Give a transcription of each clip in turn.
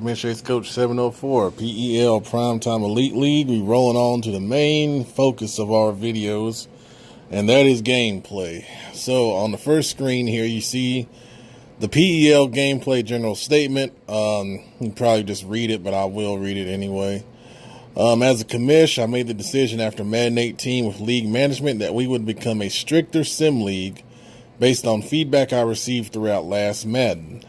Administrative Coach 704, PEL Primetime Elite League. We rolling on to the main focus of our videos, and that is gameplay. So on the first screen here, you see the PEL gameplay general statement. You can probably just read it, but I will read it anyway. As a commish, I made the decision after Madden 18 with league management that we would become a stricter sim league based on feedback I received throughout last Madden.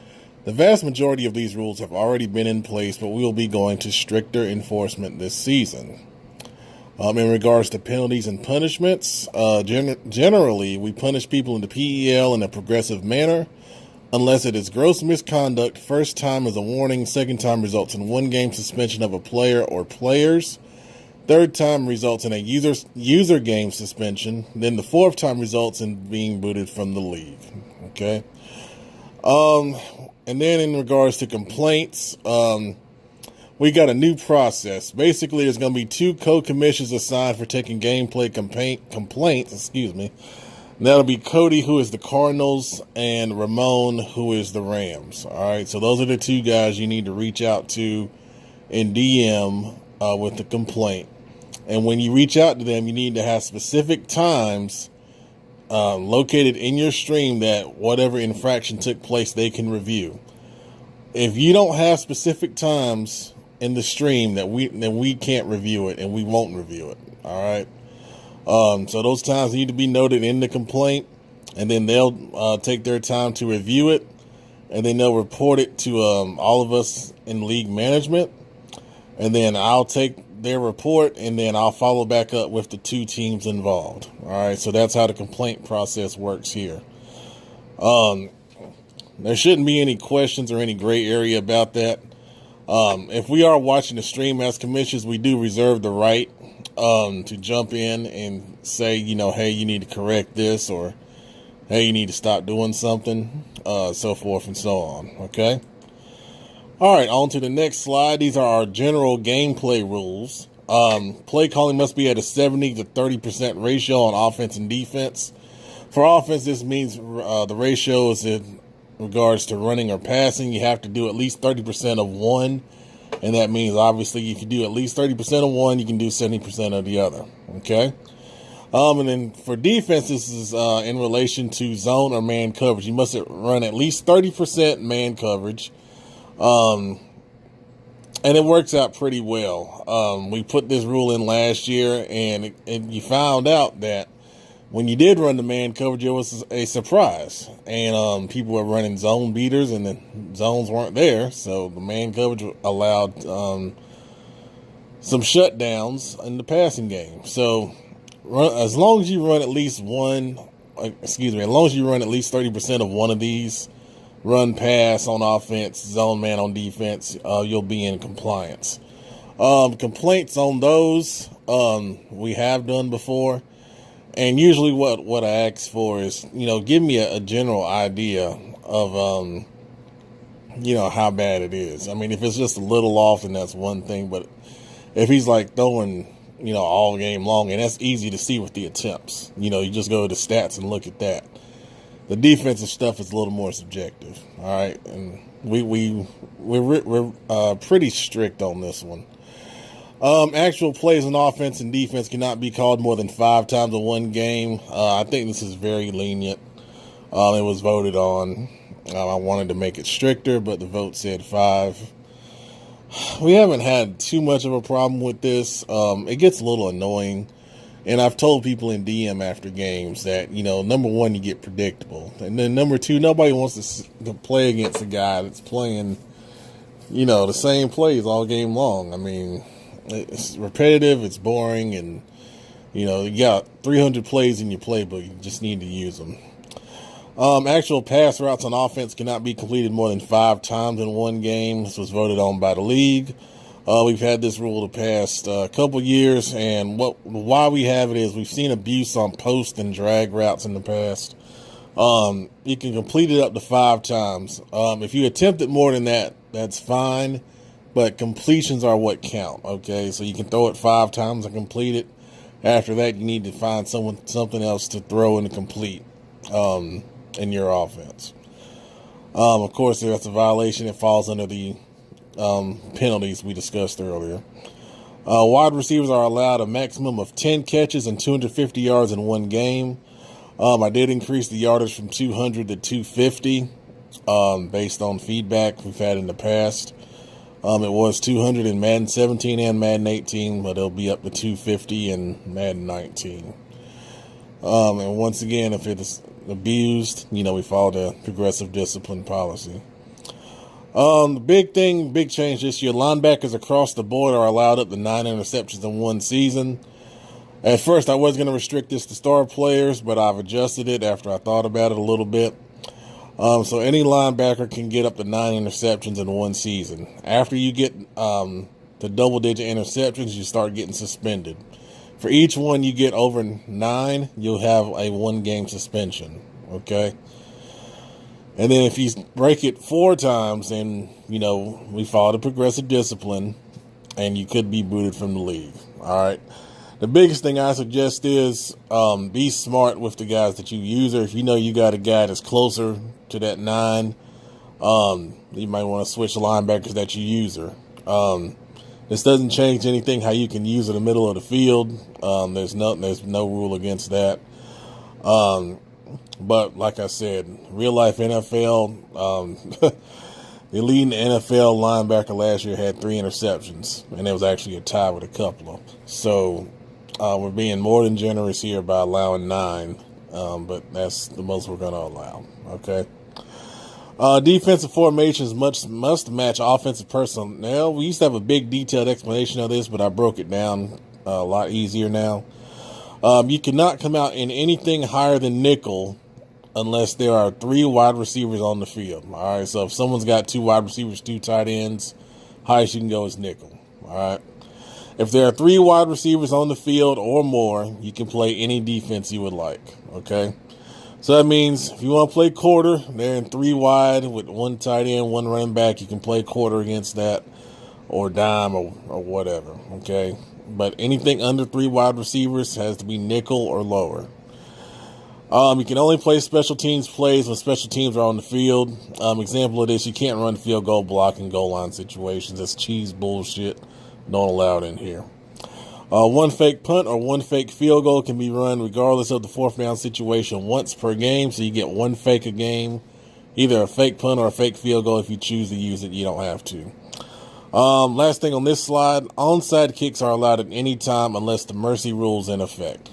The vast majority of these rules have already been in place, but we will be going to stricter enforcement this season. In regards to penalties and punishments, generally we punish people in the PEL in a progressive manner, unless it is gross misconduct. First time is a warning, second time results in 1 game suspension of a player or players, third time results in a user game suspension, then the fourth time results in being booted from the league. Okay. And then in regards to complaints, we got a new process. Basically, there's going to be 2 co-commissions assigned for taking gameplay complaints. And that'll be Cody, who is the Cardinals, and Ramon, who is the Rams. All right, so those are the 2 guys you need to reach out to in DM with the complaint. And when you reach out to them, you need to have specific times located in your stream that whatever infraction took place, they can review. If you don't have specific times in the stream, then we can't review it, and we won't review it. All right. So those times need to be noted in the complaint, and then they'll take their time to review it, and then they'll report it to all of us in league management, and then I'll take their report, and then I'll follow back up with the 2 teams involved. All right, so that's how the complaint process works here. There shouldn't be any questions or any gray area about that. If we are watching the stream as commissions, we do reserve the right to jump in and say, hey, you need to correct this, or hey, you need to stop doing something, so forth and so on. Okay. All right, on to the next slide. These are our general gameplay rules. Play calling must be at a 70 to 30% ratio on offense and defense. For offense, this means the ratio is in regards to running or passing. You have to do at least 30% of one, and that means obviously if you do at least 30% of one, you can do 70% of the other. Okay. And then for defense, this is in relation to zone or man coverage. You must run at least 30% man coverage. And it works out pretty well. We put this rule in last year, and you found out that when you did run the man coverage, it was a surprise. And people were running zone beaters, and the zones weren't there. So the man coverage allowed some shutdowns in the passing game. So as long as you run at least 30% of one of these, run pass on offense, zone man on defense, you'll be in compliance. Complaints on those, we have done before. And usually what I ask for is, give me a general idea of, how bad it is. I mean, if it's just a little off, then that's one thing. But if he's like throwing, all game long, and that's easy to see with the attempts, you just go to the stats and look at that. The defensive stuff is a little more subjective. All right. And we're pretty strict on this one. Actual plays on offense and defense cannot be called more than 5 times in one game. I think this is very lenient. It was voted on. I wanted to make it stricter, but the vote said 5. We haven't had too much of a problem with this. It gets a little annoying. And I've told people in DM after games that, number 1, you get predictable. And then number 2, nobody wants to play against a guy that's playing, the same plays all game long. I mean, it's repetitive, it's boring, and, you got 300 plays in your playbook. You just need to use them. Actual pass routes on offense cannot be completed more than 5 times in one game. This was voted on by the league. We've had this rule the past couple years, and why we have it is we've seen abuse on post and drag routes in the past. You can complete it up to 5 times. If you attempt it more than that, that's fine, but completions are what count. Okay, so you can throw it 5 times and complete it. After that, you need to find something else to throw and to complete in your offense. Of course, if that's a violation, it falls under the penalties we discussed earlier. Wide receivers are allowed a maximum of 10 catches and 250 yards in one game. I did increase the yardage from 200 to 250 based on feedback we've had in the past. It was 200 in Madden 17 and Madden 18, but it'll be up to 250 in Madden 19. And once again, if it's abused, we follow the progressive discipline policy. The big change this year, linebackers across the board are allowed up to 9 interceptions in one season. At first, I was going to restrict this to star players, but I've adjusted it after I thought about it a little bit. So any linebacker can get up to 9 interceptions in one season. After you get to double-digit interceptions, you start getting suspended. For each one you get over 9, you'll have a 1-game suspension, okay? And then if you break it 4 times, then, we follow the progressive discipline, and you could be booted from the league, all right? The biggest thing I suggest is be smart with the guys that you use. Or if you know you got a guy that's closer to that 9, you might want to switch the linebackers that you use her. This doesn't change anything how you can use in the middle of the field. There's no rule against that. But like I said, real life NFL, the leading NFL linebacker last year had 3 interceptions, and it was actually a tie with a couple of. So we're being more than generous here by allowing 9, but that's the most we're going to allow. Okay. Defensive formations must match offensive personnel. We used to have a big detailed explanation of this, but I broke it down a lot easier now. You cannot come out in anything higher than nickel unless there are 3 wide receivers on the field. All right, so if someone's got 2 wide receivers, 2 tight ends, highest you can go is nickel. All right. If there are 3 wide receivers on the field or more, you can play any defense you would like. Okay. So that means if you want to play quarter, they're in 3 wide with 1 tight end, 1 running back. You can play quarter against that, or dime, or whatever. Okay. But anything under 3 wide receivers has to be nickel or lower. You can only play special teams plays when special teams are on the field. Example of this, you can't run field goal block in goal line situations. That's cheese bullshit. Don't allow it in here. 1 fake punt or 1 fake field goal can be run regardless of the 4th down situation once per game. So you get 1 fake a game, either a fake punt or a fake field goal. If you choose to use it, you don't have to. Last thing on this slide, onside kicks are allowed at any time unless the mercy rule is in effect.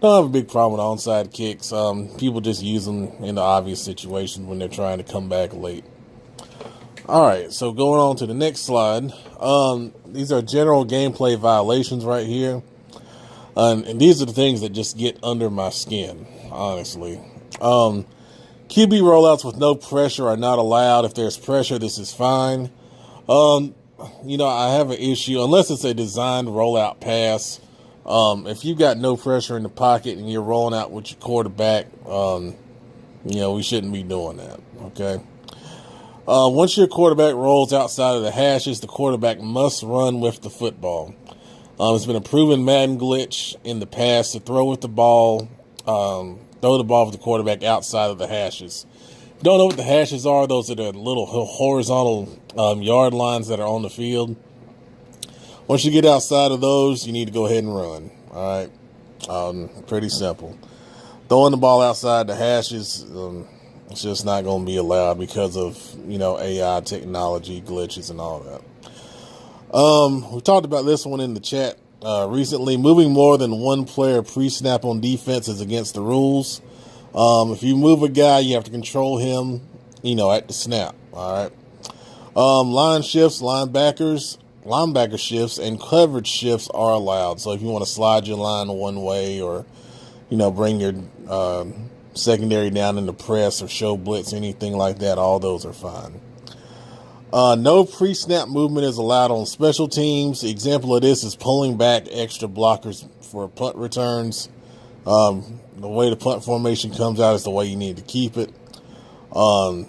Don't have a big problem with onside kicks. People just use them in the obvious situations when they're trying to come back late. All right, so going on to the next slide. These are general gameplay violations right here. And these are the things that just get under my skin, honestly. QB rollouts with no pressure are not allowed. If there's pressure, this is fine. I have an issue, unless it's a designed rollout pass. If you've got no pressure in the pocket and you're rolling out with your quarterback, we shouldn't be doing that, okay? Once your quarterback rolls outside of the hashes, the quarterback must run with the football. It's been a proven Madden glitch in the past to throw the ball with the quarterback outside of the hashes. If you don't know what the hashes are, those are the little horizontal yard lines that are on the field. Once you get outside of those, you need to go ahead and run. All right, pretty simple. Throwing the ball outside the hashes, it's just not going to be allowed because of, AI technology, glitches, and all that. We talked about this one in the chat recently. Moving more than 1 player pre-snap on defense is against the rules. If you move a guy, you have to control him, at the snap. All right. Line shifts, linebacker shifts, and coverage shifts are allowed. So if you want to slide your line one way or, bring your secondary down in the press or show blitz, anything like that, all those are fine. No pre-snap movement is allowed on special teams. The example of this is pulling back extra blockers for punt returns. The way the punt formation comes out is the way you need to keep it. I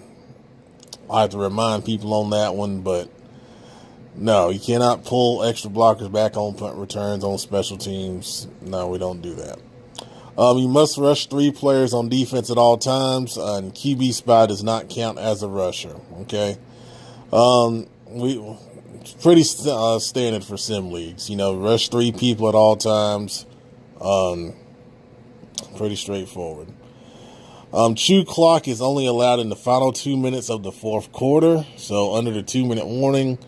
have to remind people on that one, but no, you cannot pull extra blockers back on punt returns on special teams. No, we don't do that. You must rush 3 players on defense at all times, and QB spy does not count as a rusher, okay? It's pretty standard for sim leagues. Rush 3 people at all times. Pretty straightforward. Chew clock is only allowed in the final 2 minutes of the fourth quarter. So under the 2-minute warning,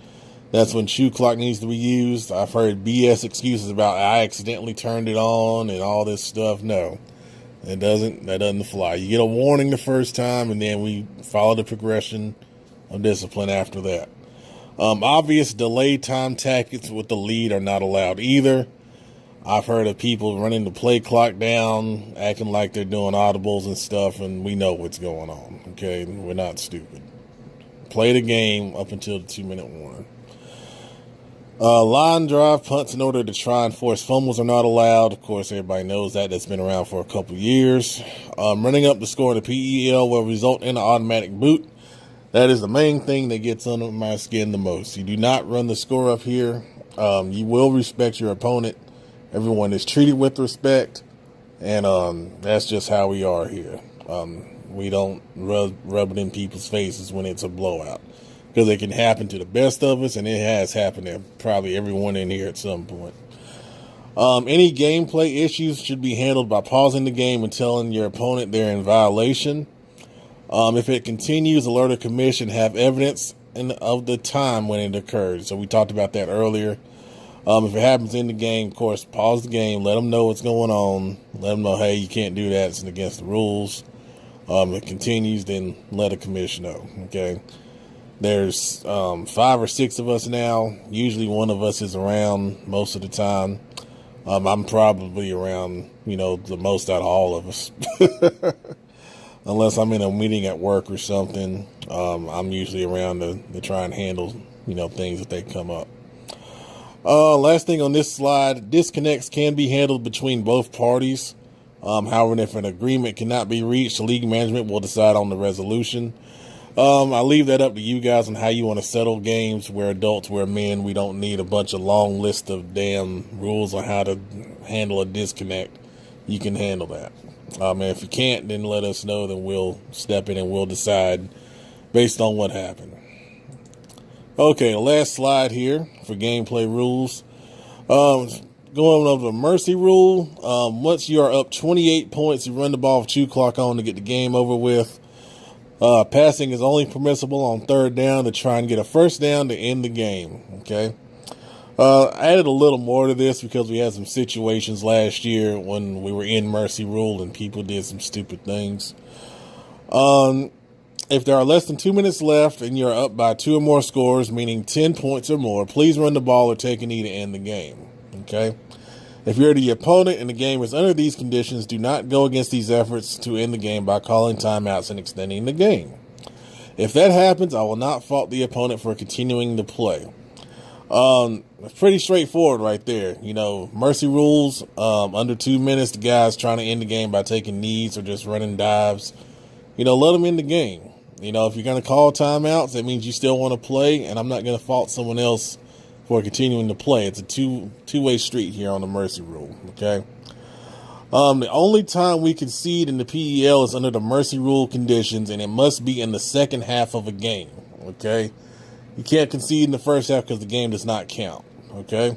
that's when chew clock needs to be used. I've heard BS excuses about I accidentally turned it on and all this stuff. No, that doesn't fly. You get a warning the first time, and then we follow the progression of discipline after that. Obvious delay time tactics with the lead are not allowed either. I've heard of people running the play clock down, acting like they're doing audibles and stuff, and we know what's going on, okay? We're not stupid. Play the game up until the 2-minute warning. Line drive punts in order to try and force fumbles are not allowed. Of course, everybody knows that. That's been around for a couple years. Running up the score in the PEL will result in an automatic boot. That is the main thing that gets under my skin the most. You do not run the score up here. You will respect your opponent. Everyone is treated with respect, and that's just how we are here. We don't rub it in people's faces when it's a blowout, because it can happen to the best of us, and it has happened to probably everyone in here at some point. Any gameplay issues should be handled by pausing the game and telling your opponent they're in violation. If it continues, alert a commission, have evidence of the time when it occurred. So we talked about that earlier. If it happens in the game, of course, pause the game, let them know what's going on, let them know, hey, you can't do that, it's against the rules. If it continues, then let a commission know, okay? There's 5 or 6 of us now. Usually one of us is around most of the time. I'm probably around, the most out of all of us. Unless I'm in a meeting at work or something, I'm usually around to try and handle, things that they come up. Last thing on this slide, disconnects can be handled between both parties. However, if an agreement cannot be reached, the league management will decide on the resolution. I leave that up to you guys on how you want to settle games. We're adults, we're men. We don't need a bunch of long list of damn rules on how to handle a disconnect. You can handle that. And if you can't, then let us know. Then we'll step in and we'll decide based on what happened. Okay, last slide here for gameplay rules. Going over the mercy rule. Once you are up 28 points, you run the ball with chew clock on to get the game over with. Passing is only permissible on third down to try and get a first down to end the game. Okay. I added a little more to this because we had some situations last year when we were in mercy rule and people did some stupid things. If there are less than 2 minutes left and you're up by 2 or more scores, meaning 10 points or more, please run the ball or take a knee to end the game. Okay. If you're the opponent and the game is under these conditions, do not go against these efforts to end the game by calling timeouts and extending the game. If that happens, I will not fault the opponent for continuing to play. It's pretty straightforward right there. Mercy rules, under 2 minutes, the guy's trying to end the game by taking knees or just running dives. Let them end the game. If you're going to call timeouts, that means you still want to play, and I'm not going to fault someone else for continuing to play. It's a two-way street here on the mercy rule, okay? The only time we concede in the PEL is under the mercy rule conditions, and it must be in the second half of a game, okay? You can't concede in the first half because the game does not count, okay?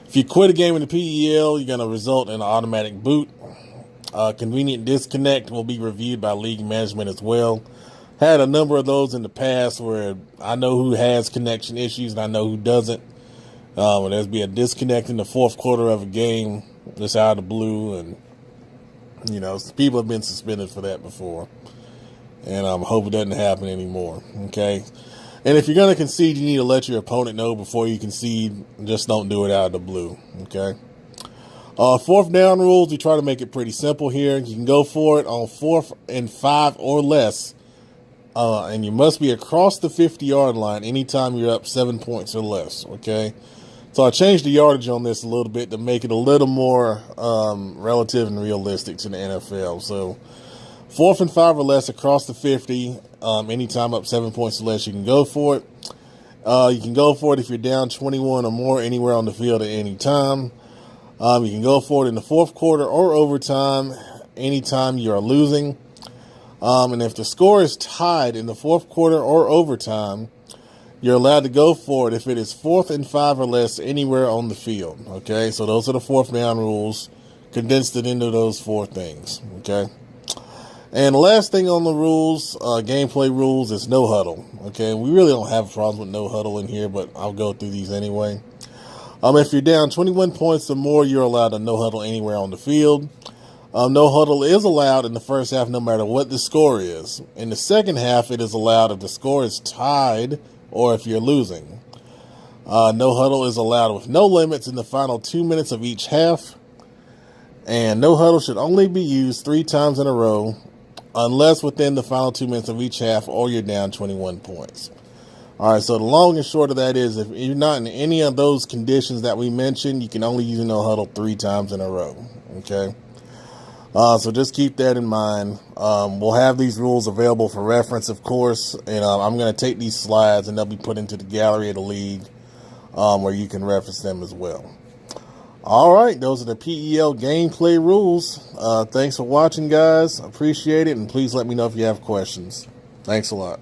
If you quit a game in the PEL, you're going to result in an automatic boot. Convenient disconnect will be reviewed by league management as well. Had a number of those in the past where I know who has connection issues and I know who doesn't. When there's be a disconnect in the fourth quarter of a game, just out of the blue, and people have been suspended for that before, and I hope it doesn't happen anymore. Okay, and if you're gonna concede, you need to let your opponent know before you concede. Just don't do it out of the blue. Okay. Fourth down rules, we try to make it pretty simple here. You can go for it on 4th and 5 or less. And you must be across the 50-yard line anytime you're up 7 points or less, okay? So I changed the yardage on this a little bit to make it a little more relative and realistic to the NFL. So 4th and 5 or less across the 50, anytime up 7 points or less, you can go for it. You can go for it if you're down 21 or more anywhere on the field at any time. You can go for it in the fourth quarter or overtime anytime you are losing. And if the score is tied in the fourth quarter or overtime, you're allowed to go for it if it is 4th and 5 or less anywhere on the field. Okay, so those are the 4th down rules, condensed it into those 4 things. Okay. And the last thing on the rules, gameplay rules, is no huddle. Okay, we really don't have problems with no huddle in here, but I'll go through these anyway. If you're down 21 points or more, you're allowed a no huddle anywhere on the field. No huddle is allowed in the first half no matter what the score is. In the second half, it is allowed if the score is tied or if you're losing. No huddle is allowed with no limits in the final 2 minutes of each half. And no huddle should only be used 3 times in a row unless within the final 2 minutes of each half or you're down 21 points. All right, so the long and short of that is if you're not in any of those conditions that we mentioned, you can only use a no huddle 3 times in a row. Okay? So just keep that in mind. We'll have these rules available for reference, of course, and I'm going to take these slides and they'll be put into the gallery of the league where you can reference them as well. All right, those are the PEL gameplay rules. Thanks for watching, guys. Appreciate it, and please let me know if you have questions. Thanks a lot.